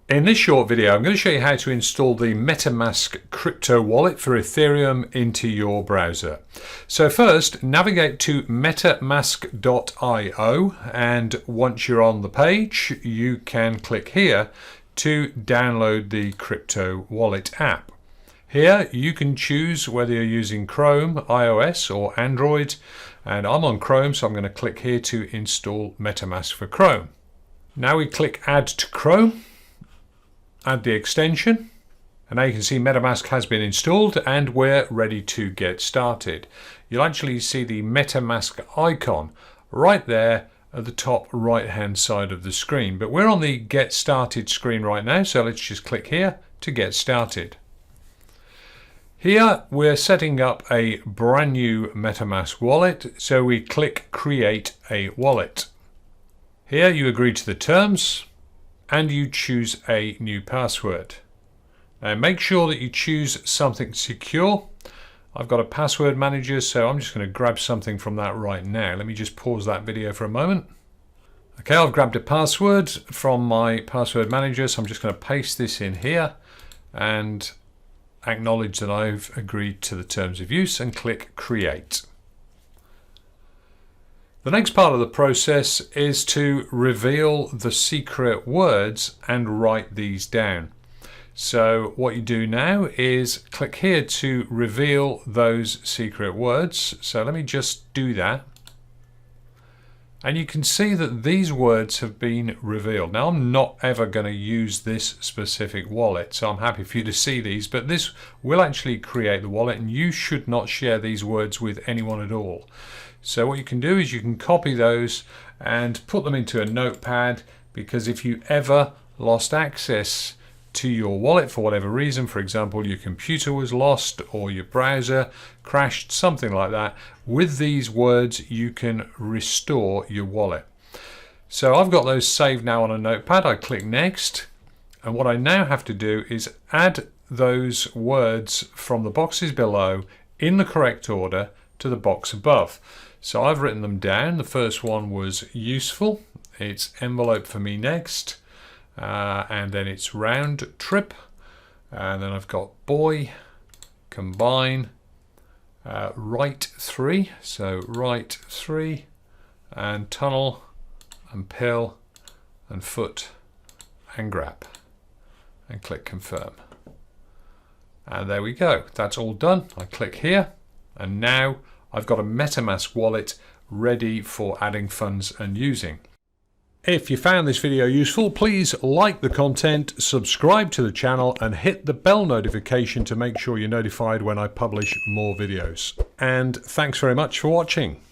In this short video, I'm going to show you how to install the Metamask crypto wallet for Ethereum into your browser. So first, navigate to metamask.io, and once you're on the page, you can click here to download the crypto wallet app. Here you can choose whether you're using Chrome, iOS or Android, and I'm on Chrome, so I'm going to click here to install Metamask for Chrome. Now we click Add to Chrome. Add the extension, and now you can see Metamask has been installed and we're ready to get started. You'll actually see the Metamask icon right there at the top right hand side of the screen, but we're on the Get Started screen right now, so let's just click here to get started. Here we're setting up a brand new Metamask wallet, so we click Create a Wallet. Here you agree to the terms and you choose a new password. Now make sure that you choose something secure. I've got a password manager, so I'm just going to grab something from that right now. Let me just pause that video for a moment. Okay, I've grabbed a password from my password manager, so I'm just going to paste this in here and acknowledge that I've agreed to the terms of use and click Create. The next part of the process is to reveal the secret words and write these down. So what you do now is click here to reveal those secret words. So let me just do that. And you can see that these words have been revealed. Now I'm not ever going to use this specific wallet, so I'm happy for you to see these, but this will actually create the wallet and you should not share these words with anyone at all. So what you can do is you can copy those and put them into a notepad, because if you ever lost access to your wallet for whatever reason, for example your computer was lost or your browser crashed, something like that, with these words you can restore your wallet. So I've got those saved now on a notepad. I click Next, and what I now have to do is add those words from the boxes below in the correct order to the box above. So I've written them down. The first one was useful. It's envelope for me next. And then it's round trip. And then I've got boy, combine, write 3. So write 3, and tunnel, and pill, and foot, and grab. And click confirm. And there we go. That's all done. I click here, and now I've got a Metamask wallet ready for adding funds and using. If you found this video useful, please like the content, subscribe to the channel and hit the bell notification to make sure you're notified when I publish more videos. And thanks very much for watching.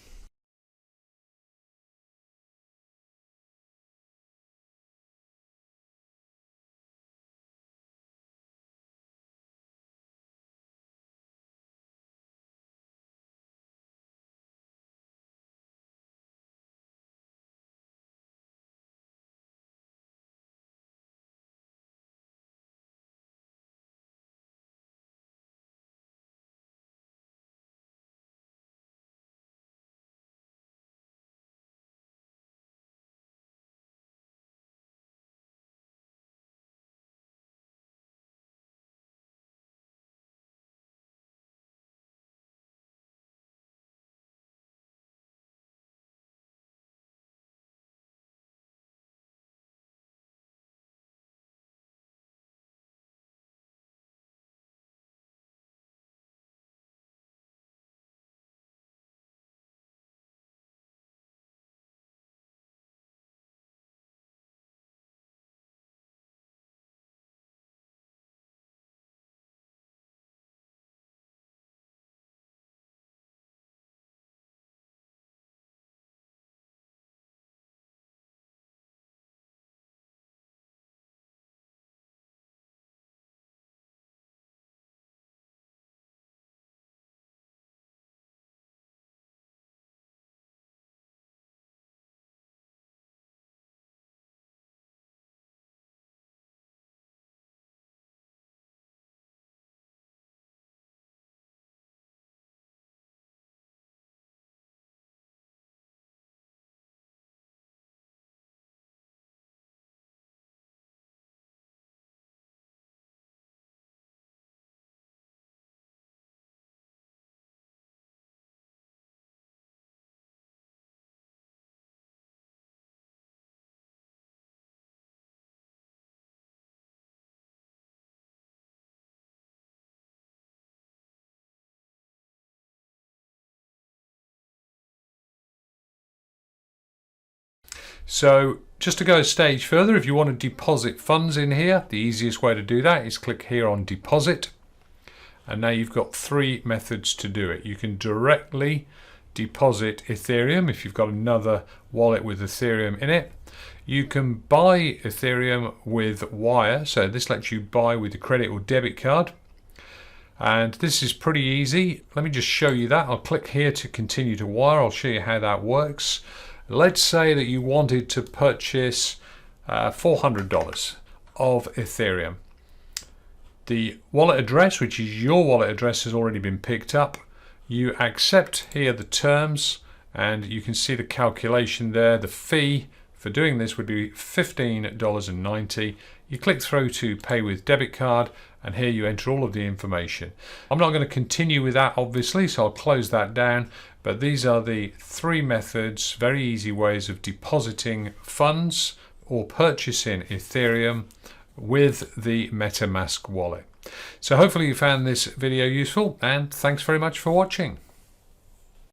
So just to go a stage further, if you want to deposit funds in here, the easiest way to do that is click here on deposit. And now you've got three methods to do it. You can directly deposit Ethereum if you've got another wallet with Ethereum in it. You can buy Ethereum with wire, so this lets you buy with a credit or debit card. And this is pretty easy. Let me just show you that. I'll click here to continue to wire. I'll show you how that works. Let's say that you wanted to purchase $400 of Ethereum. The wallet address, which is your wallet address, has already been picked up. You accept here the terms, and you can see the calculation there. The fee for doing this would be $15.90. You click through to pay with debit card, and here you enter all of the information. I'm not going to continue with that, obviously, so I'll close that down. But these are the three methods, very easy ways of depositing funds or purchasing Ethereum with the Metamask wallet. So hopefully you found this video useful, and thanks very much for watching.